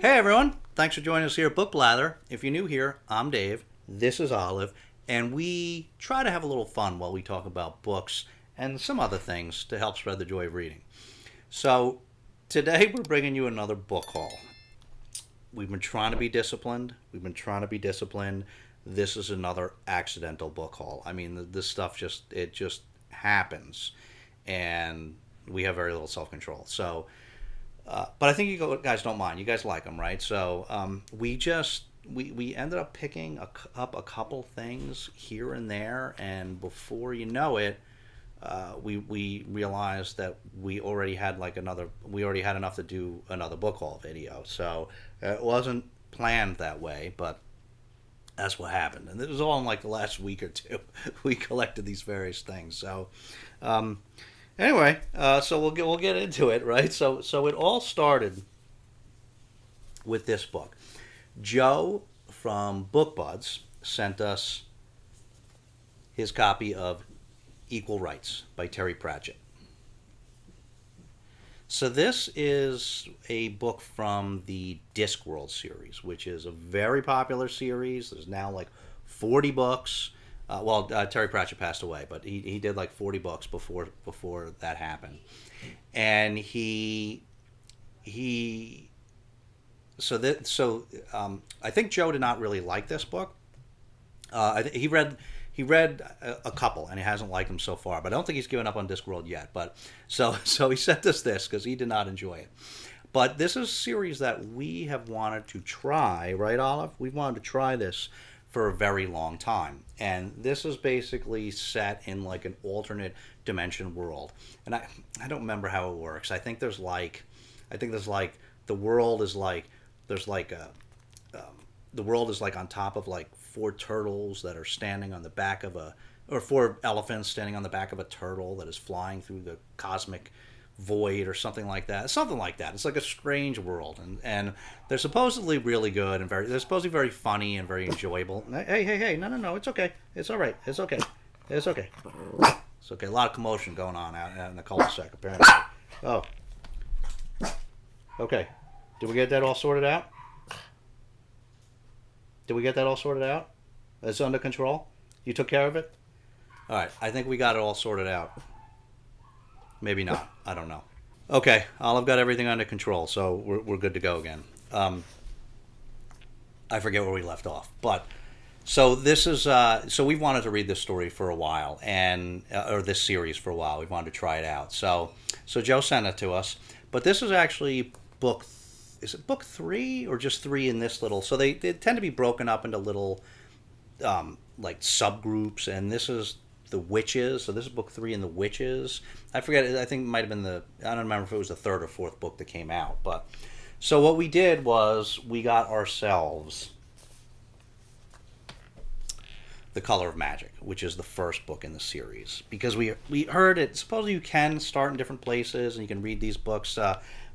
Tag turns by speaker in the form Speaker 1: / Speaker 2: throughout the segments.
Speaker 1: Hey everyone, thanks for joining us here at Book Blather. If you're new here, I'm Dave, this is Olive, and we try to have a little fun while we talk about books and some other things to help spread the joy of reading. So, today we're bringing you another book haul. We've been trying to be disciplined. This is another accidental book haul. I mean, this stuff just happens, and we have very little self control. So, but I think you guys don't mind. You guys like them, right? So we ended up picking up a couple things here and there, and before you know it, we realized that we already had enough to do another book haul video. So it wasn't planned that way, but that's what happened, and it was all in like the last week or two. We collected these various things. So um, anyway, so we'll get into it, right? So it all started with this book. Joe from Book Buds sent us his copy of Equal Rights by Terry Pratchett. So this is a book from the Discworld series, which is a very popular series. There's now like 40 books. Terry Pratchett passed away, but he did like 40 books before that happened, and he I think Joe did not really like this book. He read a couple, and he hasn't liked them so far. But I don't think he's given up on Discworld yet. But so he sent us this because he did not enjoy it. But this is a series that we have wanted to try, right, Olive? We've wanted to try this for a very long time, and this is basically set in like an alternate dimension world. And I don't remember how it works. I think there's like the world is like there's like a the world is like on top of like four turtles that are standing on the back of or four elephants standing on the back of a turtle that is flying through the cosmic void or something like that. Something like that. It's like a strange world, and they're supposedly really good and they're supposedly very funny and very enjoyable. Hey, no, it's okay. It's all right. It's okay. It's okay. It's okay. A lot of commotion going on out in the cul-de-sac apparently. Oh, okay. Did we get that all sorted out? Did we get that all sorted out? It's under control? You took care of it? All right. I think we got it all sorted out. Maybe not. I don't know. Okay. Olive got everything under control, so we're good to go again. I forget where we left off. But so this is so we've wanted to read this story for a while, and or this series for a while. We've wanted to try it out. So Joe sent it to us. But this is actually book is it book three or just three in this little? So they tend to be broken up into little like subgroups, and this is the witches. So this is book three in the witches. I forget. I think it might have been I don't remember if it was the third or fourth book that came out. But so what we did was we got ourselves The Color of Magic, which is the first book in the series, because we heard it. Supposedly you can start in different places and you can read these books,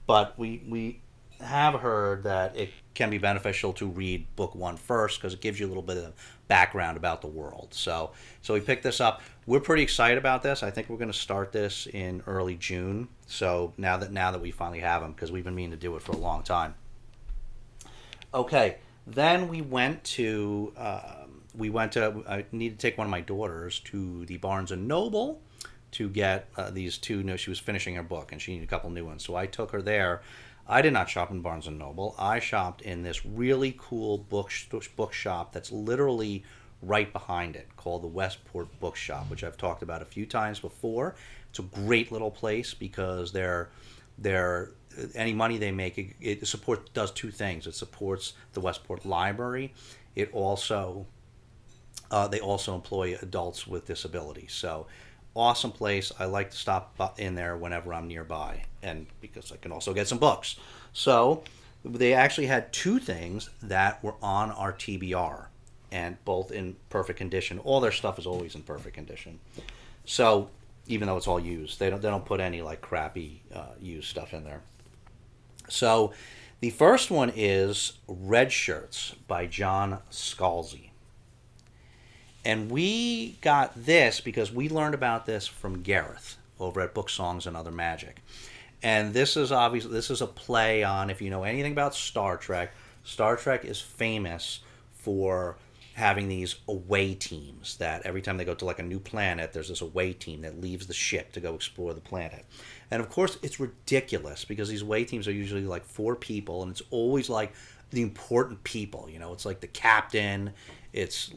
Speaker 1: but we have heard that it can be beneficial to read book one first because it gives you a little bit of background about the world. So we picked this up. We're pretty excited about this. I think we're going to start this in early June. So now that we finally have them, because we've been meaning to do it for a long time. Okay, then we went to I needed to take one of my daughters to the Barnes and Noble to get these two new. She was finishing her book and she needed a couple new ones, so I took her there. I did not shop in Barnes and Noble. I shopped in this really cool bookshop that's literally right behind it, called the Westport Bookshop, which I've talked about a few times before. It's a great little place because they're any money they make, it does two things. It supports the Westport Library. It also they also employ adults with disabilities. So awesome place. I like to stop in there whenever I'm nearby, and because I can also get some books. So they actually had two things that were on our TBR, and both in perfect condition. All their stuff is always in perfect condition. So even though it's all used, they don't put any like crappy used stuff in there. So the first one is Red Shirts by John Scalzi. And we got this because we learned about this from Gareth over at Book Songs and Other Magic. And this is a play on, if you know anything about Star Trek. Star Trek is famous for having these away teams that every time they go to like a new planet, there's this away team that leaves the ship to go explore the planet. And of course, it's ridiculous because these away teams are usually like 4 people, and it's always like the important people. You know, it's like the captain. It's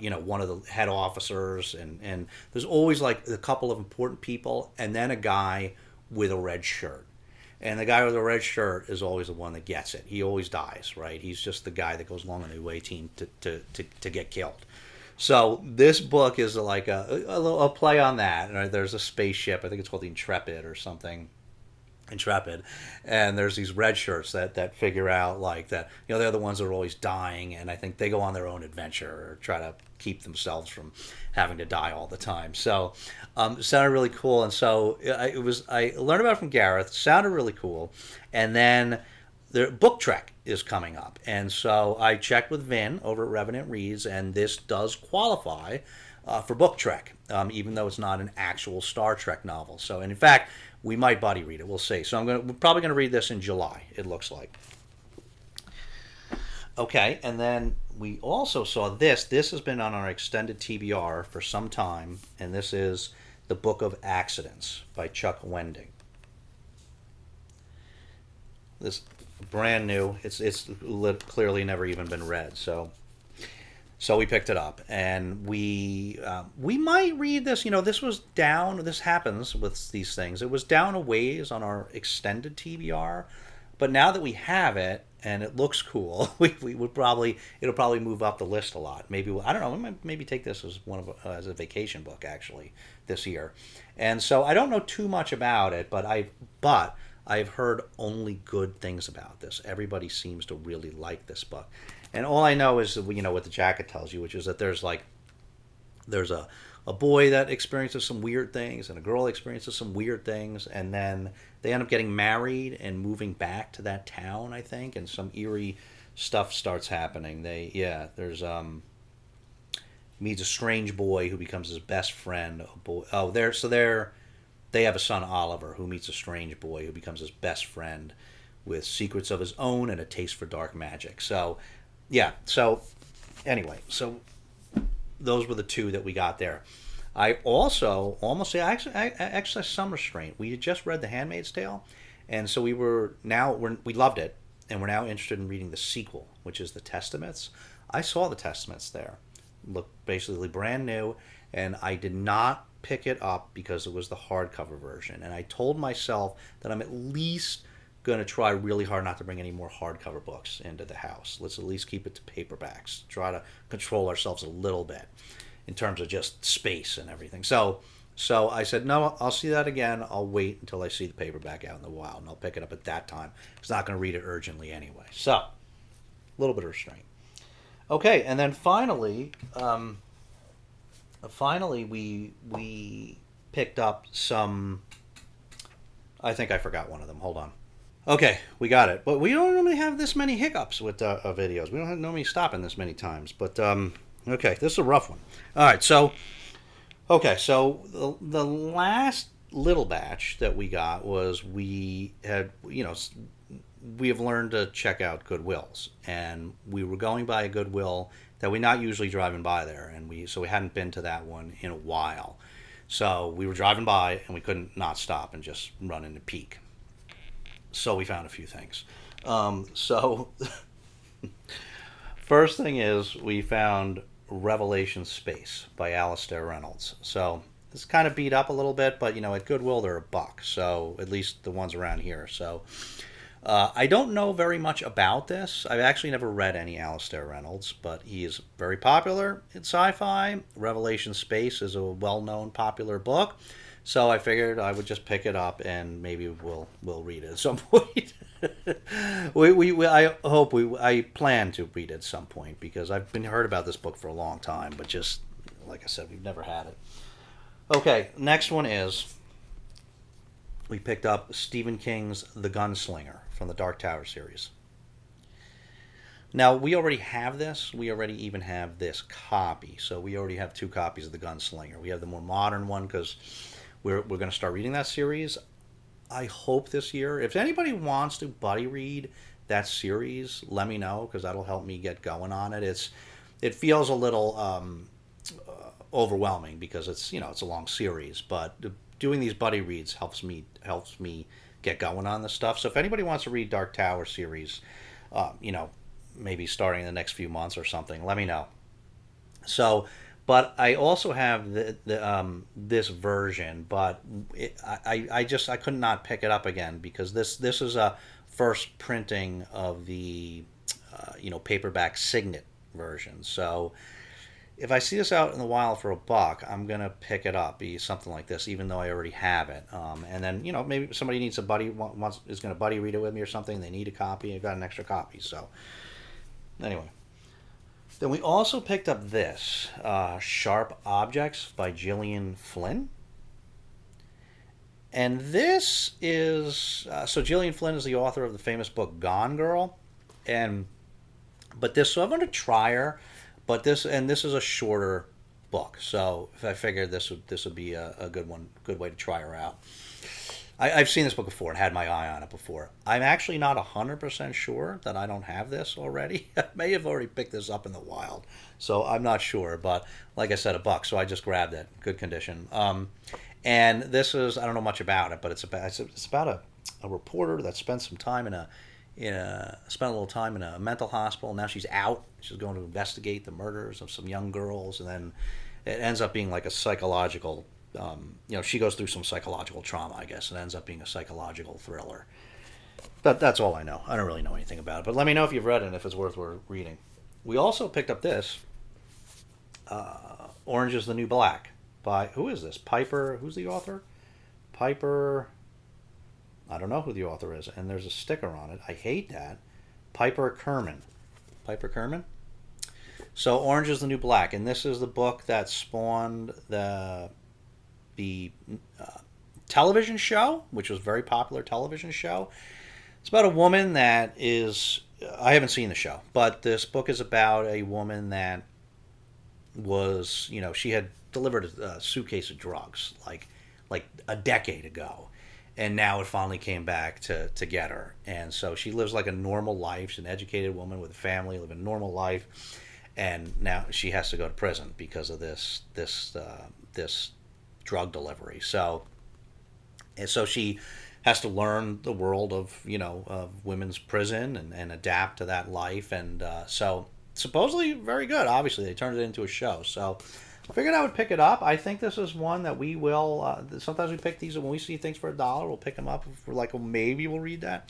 Speaker 1: you know, one of the head officers, and there's always like a couple of important people, and then a guy with a red shirt. And the guy with the red shirt is always the one that gets it. He always dies, right? He's just the guy that goes along on the away team to get killed. So this book is like a play on that. Right? There's a spaceship. I think it's called the Intrepid or something. Intrepid, and there's these red shirts that figure out like that, you know, they're the ones that are always dying, and I think they go on their own adventure or try to keep themselves from having to die all the time. So it sounded really cool, and so I learned about it from Gareth. It sounded really cool, and then the Book Trek is coming up, and so I checked with Vin over at Revenant Reads, and this does qualify for Book Trek, even though it's not an actual Star Trek novel. So, and in fact, we might buddy read it. We'll see. So we're probably going to read this in July, it looks like. Okay, and then we also saw this. This has been on our extended TBR for some time, and this is The Book of Accidents by Chuck Wending. This brand new. It's clearly never even been read. So we picked it up, and we might read this. You know, this was down. This happens with these things. It was down a ways on our extended TBR, but now that we have it and it looks cool, we would it'll probably move up the list a lot. Maybe I don't know. We might maybe take this as as a vacation book actually this year. And so I don't know too much about it, but I've heard only good things about this. Everybody seems to really like this book. And all I know is, you know, what the jacket tells you, which is that there's a boy that experiences some weird things and a girl experiences some weird things, and then they end up getting married and moving back to that town, I think, and some eerie stuff starts happening. There's meets a strange boy who becomes his best friend. They have a son, Oliver, who meets a strange boy who becomes his best friend with secrets of his own and a taste for dark magic. So anyway, those were the 2 that we got there. I also almost say I actually some restraint. We had just read The Handmaid's Tale, and so we loved it, and we're now interested in reading the sequel, which is The Testaments. I saw The Testaments there, looked basically brand new, and I did not pick it up because it was the hardcover version, and I told myself that I'm at least going to try really hard not to bring any more hardcover books into the house. Let's at least keep it to paperbacks. Try to control ourselves a little bit in terms of just space and everything. So I said, no, I'll see that again. I'll wait until I see the paperback out in the wild, and I'll pick it up at that time. It's not going to read it urgently anyway. So, a little bit of restraint. Okay, and then finally we picked up some. I think I forgot one of them. Hold on. Okay, we got it. But we don't normally have this many hiccups with videos. We don't normally stop in this many times. But, okay, this is a rough one. All right, so the last little batch that we got was we have learned to check out Goodwills. And we were going by a Goodwill that we're not usually driving by there. And we hadn't been to that one in a while. So we were driving by, and we couldn't not stop and just run into Peak. So we found a few things. First thing is we found Revelation Space by Alastair Reynolds. So it's kind of beat up a little bit, but, you know, at Goodwill they're $1. So at least the ones around here. So I don't know very much about this. I've actually never read any Alastair Reynolds, but he is very popular in sci-fi. Revelation Space is a well-known popular book. So I figured I would just pick it up and maybe we'll read it at some point. I plan to read it at some point because I've been heard about this book for a long time, but just like I said, we've never had it. Okay, next one is we picked up Stephen King's The Gunslinger from the Dark Tower series. Now, we already have this. We already even have this copy. So we already have 2 copies of The Gunslinger. We have the more modern one because we're going to start reading that series. I hope this year. If anybody wants to buddy read that series, let me know because that'll help me get going on it. It feels a little overwhelming because it's a long series, but doing these buddy reads helps me get going on this stuff. So if anybody wants to read Dark Tower series, maybe starting in the next few months or something, let me know. So, but I also have this version, but I could not pick it up again because this is a first printing of the paperback signet version. So if I see this out in the wild for $1, I'm gonna pick it up, be something like this, even though I already have it. And then maybe somebody needs a buddy is gonna buddy read it with me or something. They need a copy. I've got an extra copy. So anyway, then we also picked up this Sharp Objects by Gillian Flynn. And this is so Gillian Flynn is the author of the famous book Gone Girl, so I'm going to try her, but this is a shorter book, so I figured this would be a good way to try her out. I've seen this book before and had my eye on it before. I'm actually not 100% sure that I don't have this already. I may have already picked this up in the wild, so I'm not sure. But like I said, $1, so I just grabbed it. Good condition. And this is, I don't know much about it, but it's about a reporter that spent some time spent a little time in a mental hospital. Now she's out. She's going to investigate the murders of some young girls, and then it ends up being like a psychological. She goes through some psychological trauma, I guess, and ends up being a psychological thriller. That's all I know. I don't really know anything about it, but let me know if you've read it and if it's worth reading. We also picked up this, Orange is the New Black, by, who is this? Piper, who's the author? Piper, I don't know who the author is, and there's a sticker on it. I hate that. Piper Kerman. Piper Kerman? So Orange is the New Black, and this is the book that spawned the television show, which was a very popular television show. It's about a woman that is, I haven't seen the show, but this book is about a woman that was, she had delivered a suitcase of drugs like a decade ago, and now it finally came back to get her. And so she lives like a normal life. She's an educated woman with a family, living a normal life, and now she has to go to prison because of this drug delivery. So she has to learn the world of women's prison and adapt to that life. And so supposedly very good. Obviously, they turned it into a show. So I figured I would pick it up. I think this is one that we will. Sometimes we pick these when we see things for $1. We'll pick them up. If we're like, well, maybe we'll read that.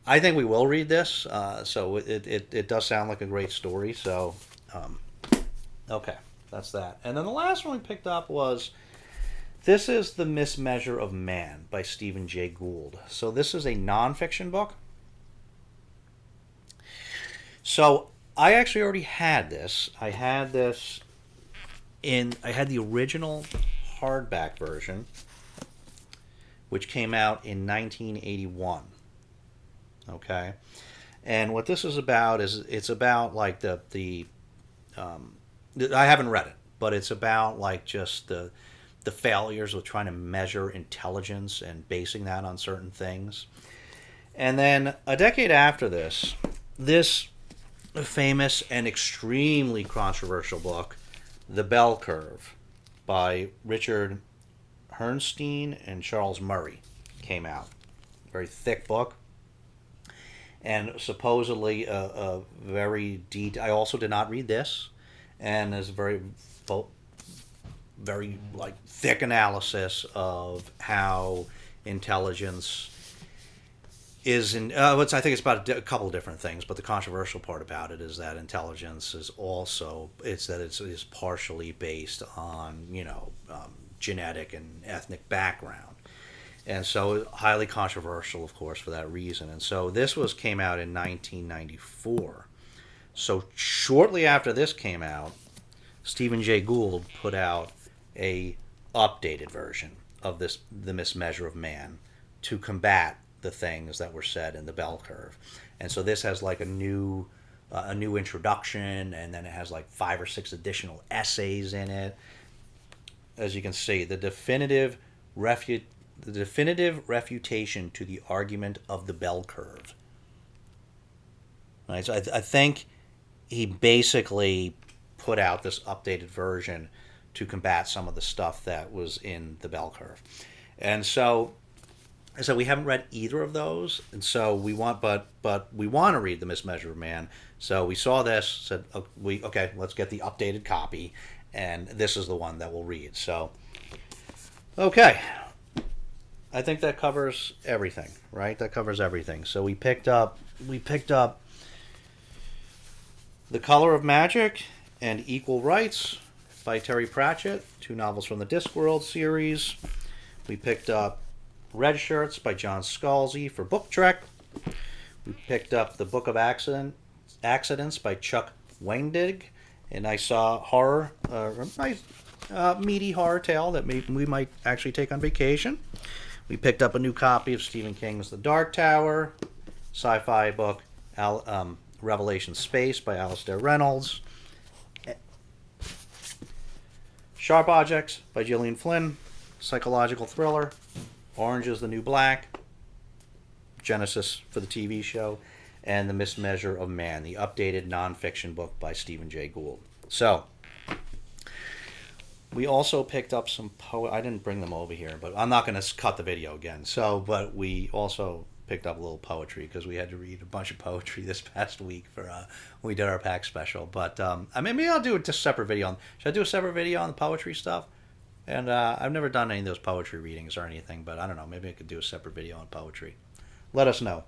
Speaker 1: I think we will read this. So it does sound like a great story. So okay, that's that. And then the last one we picked up was. This is The Mismeasure of Man by Stephen Jay Gould. So this is a nonfiction book. So I actually already had this. I had the original hardback version, which came out in 1981. Okay? And what this is about is it's about like I haven't read it, but it's about like just the failures with trying to measure intelligence and basing that on certain things. And then a decade after this famous and extremely controversial book, The Bell Curve by Richard Herrnstein and Charles Murray came out. Very thick book. And supposedly a very I also did not read this. And is very like thick analysis of how intelligence is in I think it's about a couple of different things, but the controversial part about it is that intelligence is also it's partially based on genetic and ethnic background, and so highly controversial, of course, for that reason. And so this came out in 1994. So shortly after this came out, Stephen Jay Gould put out a updated version of The Mismeasure of Man to combat the things that were said in The Bell Curve. And so this has like a new introduction, and then it has like 5 or 6 additional essays in it. As you can see, the definitive the definitive refutation to the argument of the bell curve. Right, so I think he basically put out this updated version to combat some of the stuff that was in the bell curve. And so we haven't read either of those, and so we want, but we want to read The Mismeasured Man. So we saw this, said okay, let's get the updated copy, and this is the one that we'll read. So, okay, I think that covers everything, right? That covers everything. So we picked up The Color of Magic and Equal Rights by Terry Pratchett, 2 novels from the Discworld series. We picked up Red Shirts by John Scalzi for Book Trek. We picked up The Book of Accidents by Chuck Wendig, and I saw a nice meaty horror tale that we might actually take on vacation. We picked up a new copy of Stephen King's The Dark Tower, sci-fi book Revelation Space by Alastair Reynolds, Sharp Objects by Gillian Flynn, psychological thriller, Orange is the New Black, Genesis for the TV show, and The Mismeasure of Man, the updated nonfiction book by Stephen Jay Gould. So, we also picked up some I didn't bring them over here, but I'm not going to cut the video again. So, but we also picked up a little poetry because we had to read a bunch of poetry this past week for when we did our pack special. But maybe I'll do a separate video. Should I do a separate video on the poetry stuff? And I've never done any of those poetry readings or anything, but I don't know. Maybe I could do a separate video on poetry. Let us know.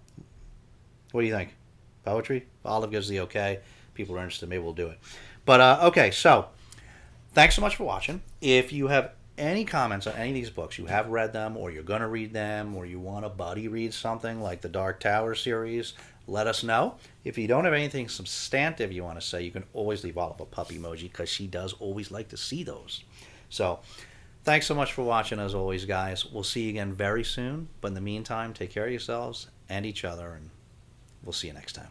Speaker 1: What do you think? Poetry? Olive gives the okay. People are interested. Maybe we'll do it. But, okay, so thanks so much for watching. If you have any comments on any of these books, you have read them, or you're going to read them, or you want a buddy read something like the Dark Tower series, let us know. If you don't have anything substantive you want to say, you can always leave Olive a puppy emoji, because she does always like to see those. So, thanks so much for watching, as always, guys. We'll see you again very soon. But in the meantime, take care of yourselves and each other, and we'll see you next time.